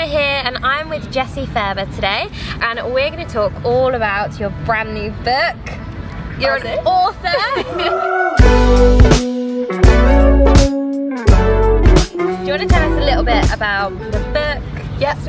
Emma here, and I'm with Jessie Faerber today, and we're going to talk all about your brand new book. You're an author. Do you want to tell us a little bit about the book? Yes,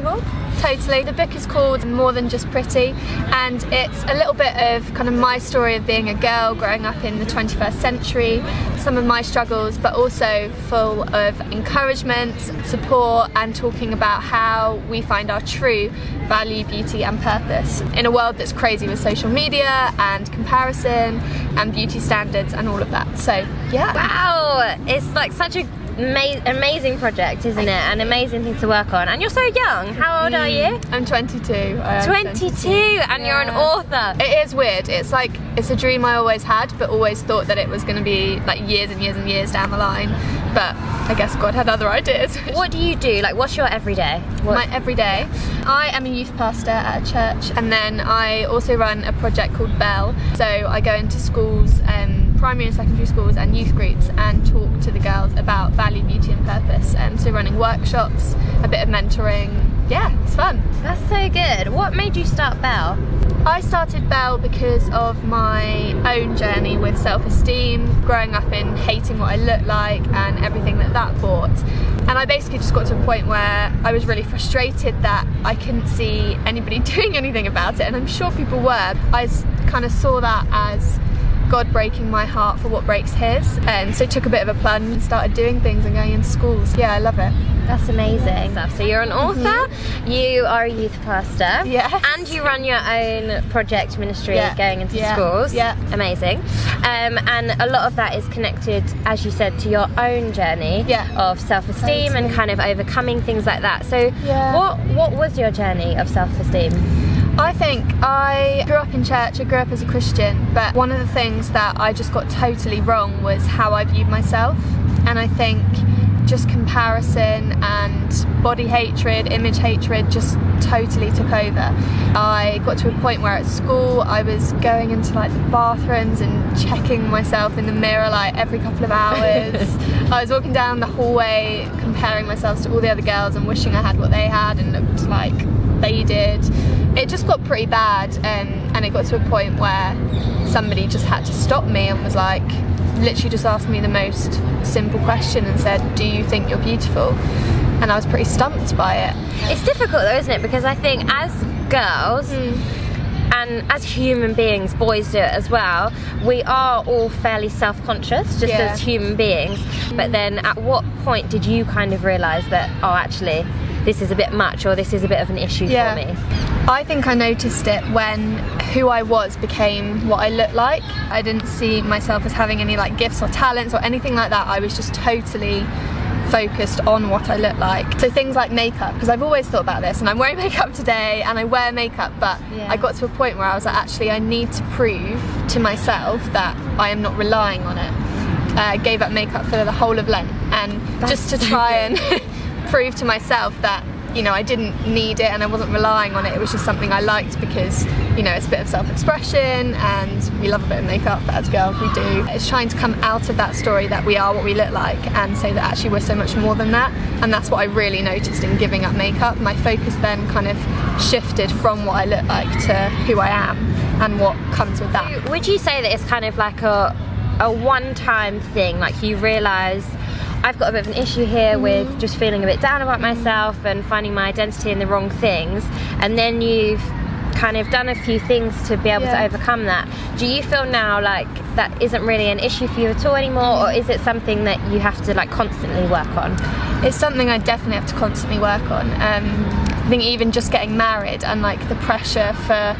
totally. The book is called More Than Just Pretty, and it's a little bit of kind of my story of being a girl growing up in the 21st century, some of my struggles, but also full of encouragement, support, and talking about how we find our true value, beauty and purpose in a world that's crazy with social media and comparison and beauty standards and all of that. So yeah. Wow, it's like such a amazing project, isn't it? An amazing thing to work on. And you're so young. How old are you? I'm 22. 22, and you're an author. It is weird. It's like, it's a dream I always had, but always thought that it was going to be like years and years and years down the line. But I guess God had other ideas. What do you do? Like, what's your everyday? My everyday? I am a youth pastor at a church, and then I also run a project called Bell. So I go into schools, primary and secondary schools and youth groups, and talk to the girls about value, beauty and purpose. So running workshops, a bit of mentoring. Yeah, it's fun. That's so good. What made you start Bell? I started Bell because of my own journey with self-esteem, growing up in hating what I looked like and everything that brought. And I basically just got to a point where I was really frustrated that I couldn't see anybody doing anything about it, and I'm sure people were. I kind of saw that as God breaking my heart for what breaks his, and so took a bit of a plunge and started doing things and going into schools. Yeah, I love it. That's amazing. So you're an author, you are a youth pastor, and you run your own project ministry going into schools. Amazing. And a lot of that is connected, as you said, to your own journey of self-esteem and kind of overcoming things like that. So what was your journey of self-esteem? I think I grew up in church, I grew up as a Christian, but one of the things that I just got totally wrong was how I viewed myself. And I think just comparison and body hatred, image hatred just totally took over. I got to a point where at school I was going into like the bathrooms and checking myself in the mirror like every couple of hours. I was walking down the hallway comparing myself to all the other girls and wishing I had what they had and looked like they did. It just got pretty bad, and it got to a point where somebody just had to stop me and was like, literally just asked me the most simple question and said, do you think you're beautiful? And I was pretty stumped by it. It's difficult though, isn't it? Because I think as girls, and as human beings, boys do it as well, we are all fairly self-conscious just as human beings. But then at what point did you kind of realise that, oh actually, this is a bit much, or this is a bit of an issue for me? I think I noticed it when who I was became what I looked like. I didn't see myself as having any like gifts or talents or anything like that. I was just totally focused on what I looked like. So things like makeup, because I've always thought about this, and I'm wearing makeup today and I wear makeup, but I got to a point where I was like, actually I need to prove to myself that I am not relying on it. I gave up makeup for the whole of Lent, and just to try and prove to myself that, you know, I didn't need it and I wasn't relying on it. It was just something I liked because, you know, it's a bit of self-expression and we love a bit of makeup as girls, we do. It's trying to come out of that story that we are what we look like and say that actually we're so much more than that. And that's what I really noticed in giving up makeup. My focus then kind of shifted from what I look like to who I am and what comes with that. Would you say that it's kind of like a one-time thing, like you realise I've got a bit of an issue here with just feeling a bit down about myself and finding my identity in the wrong things, and then you've kind of done a few things to be able to overcome that? Do you feel now like that isn't really an issue for you at all anymore, or is it something that you have to like constantly work on? It's something I definitely have to constantly work on. I think even just getting married and like the pressure for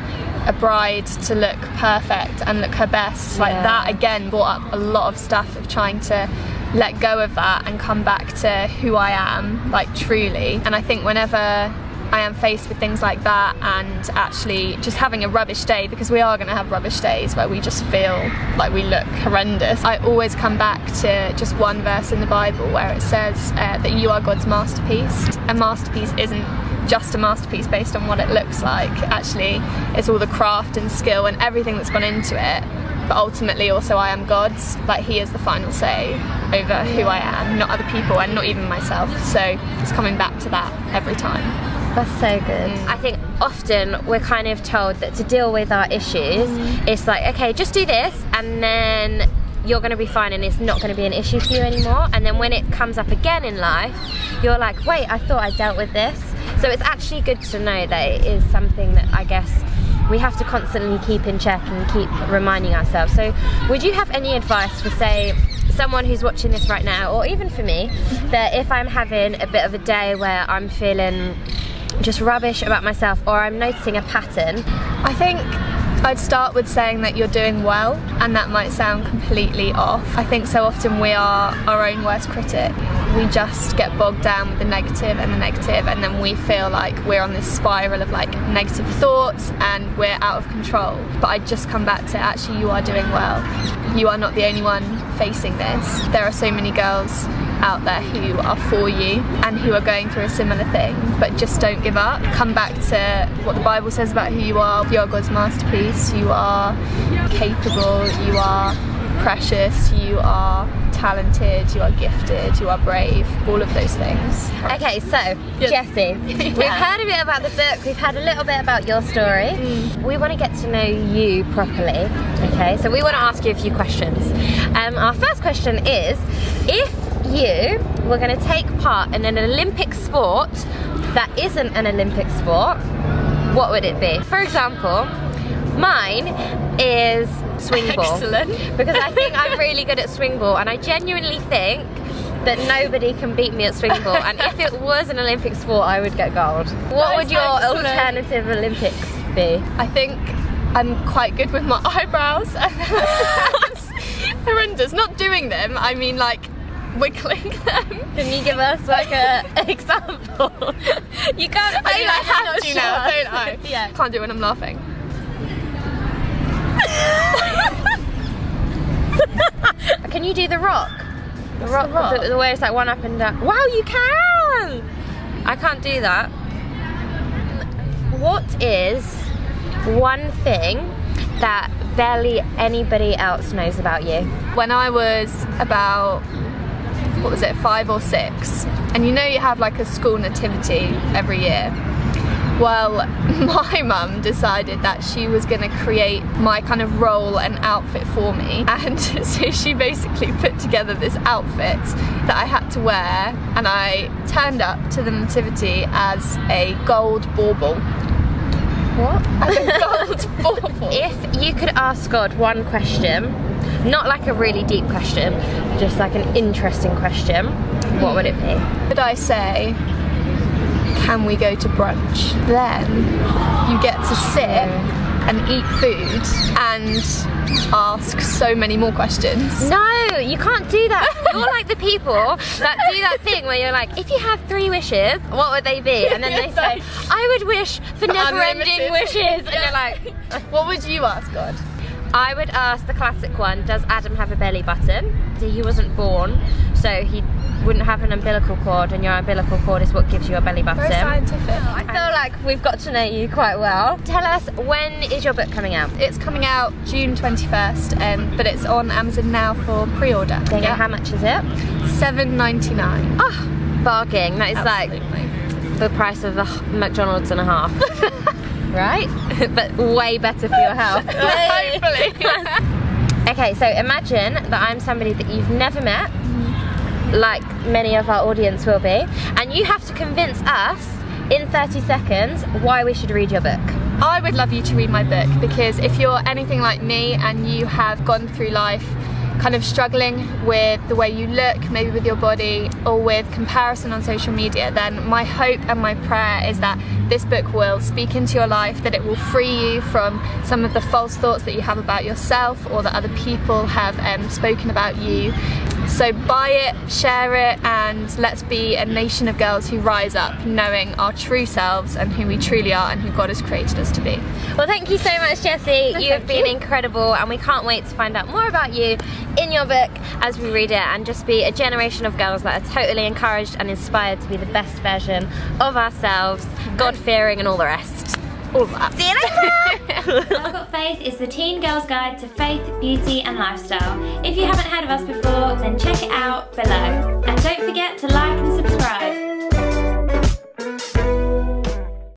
a bride to look perfect and look her best, like that again brought up a lot of stuff of trying to let go of that and come back to who I am, like truly. And I think whenever I am faced with things like that and actually just having a rubbish day, because we are going to have rubbish days where we just feel like we look horrendous, I always come back to just one verse in the Bible where it says that you are God's masterpiece. A masterpiece isn't just a masterpiece based on what it looks like. Actually, it's all the craft and skill and everything that's gone into it. But ultimately also I am God's, like he is the final say over who I am, not other people and not even myself. So it's coming back to that every time. That's so good. I think often we're kind of told that to deal with our issues, it's like, okay, just do this and then you're going to be fine and it's not going to be an issue for you anymore. And then when it comes up again in life, you're like, wait, I thought I dealt with this. So it's actually good to know that it is something that I guess we have to constantly keep in check and keep reminding ourselves. So would you have any advice for, say, someone who's watching this right now, or even for me, that if I'm having a bit of a day where I'm feeling just rubbish about myself, or I'm noticing a pattern? I think I'd start with saying that you're doing well, and that might sound completely off. I think so often we are our own worst critic. We just get bogged down with the negative, and then we feel like we're on this spiral of like negative thoughts and we're out of control. But I'd just come back to, actually, you are doing well. You are not the only one facing this. There are so many girls out there who are for you and who are going through a similar thing, but just don't give up. Come back to what the Bible says about who you are. You are God's masterpiece, you are capable, you are precious, you are talented, you are gifted, you are brave, all of those things. Okay, so Jessie, we've heard a bit about the book, we've heard a little bit about your story. We want to get to know you properly, okay? So we want to ask you a few questions. Our first question is, if you were going to take part in an Olympic sport that isn't an Olympic sport, what would it be? For example, mine is swing ball. Excellent. Because I think I'm really good at swing ball, and I genuinely think that nobody can beat me at swing ball, and if it was an Olympic sport, I would get gold. What would your alternative Olympics be? I think I'm quite good with my eyebrows, and that's horrendous. Not doing them, I mean like wiggling them. Can you give us like an example? You can't say I have to now, don't I? Yeah. Can't do it when I'm laughing. Can you do the rock? The rock? The way it's like one up and down. Wow, you can! I can't do that. What is one thing that barely anybody else knows about you? When I was about, what was it, 5 or 6, and you know you have like a school nativity every year. Well, my mum decided that she was going to create my kind of role and outfit for me, and so she basically put together this outfit that I had to wear, and I turned up to the nativity as a gold bauble. What? As a gold bauble. If you could ask God one question, not like a really deep question, just like an interesting question, what would it be? Would I say, can we go to brunch? Then you get to sit and eat food and ask so many more questions. No, you can't do that. You're like the people that do that thing where you're like, if you have 3 wishes, what would they be? And then they say, I would wish for never-ending wishes. And you're like, what would you ask God? I would ask the classic one, does Adam have a belly button? He wasn't born, so he wouldn't have an umbilical cord, and your umbilical cord is what gives you a belly button. Very scientific. I feel like we've got to know you quite well. Tell us, when is your book coming out? It's coming out June 21st, but it's on Amazon now for pre-order. Okay, how much is it? $7.99. Oh, bargain. That is Absolutely. like the price of a McDonald's and a half. Right? But way better for your health. Hopefully. Okay, so imagine that I'm somebody that you've never met, like many of our audience will be, and you have to convince us in 30 seconds why we should read your book. I would love you to read my book, because if you're anything like me and you have gone through life kind of struggling with the way you look, maybe with your body, or with comparison on social media, then my hope and my prayer is that this book will speak into your life, that it will free you from some of the false thoughts that you have about yourself or that other people have spoken about you. So buy it, share it, and let's be a nation of girls who rise up knowing our true selves and who we truly are and who God has created us to be. Well, thank you so much, Jessie. You have been incredible, and we can't wait to find out more about you in your book as we read it, and just be a generation of girls that are totally encouraged and inspired to be the best version of ourselves, God-fearing and all the rest. All that. See you later! I've Got Faith is the teen girl's guide to faith, beauty and lifestyle. If you haven't heard of us before, then check it out below. And don't forget to like and subscribe.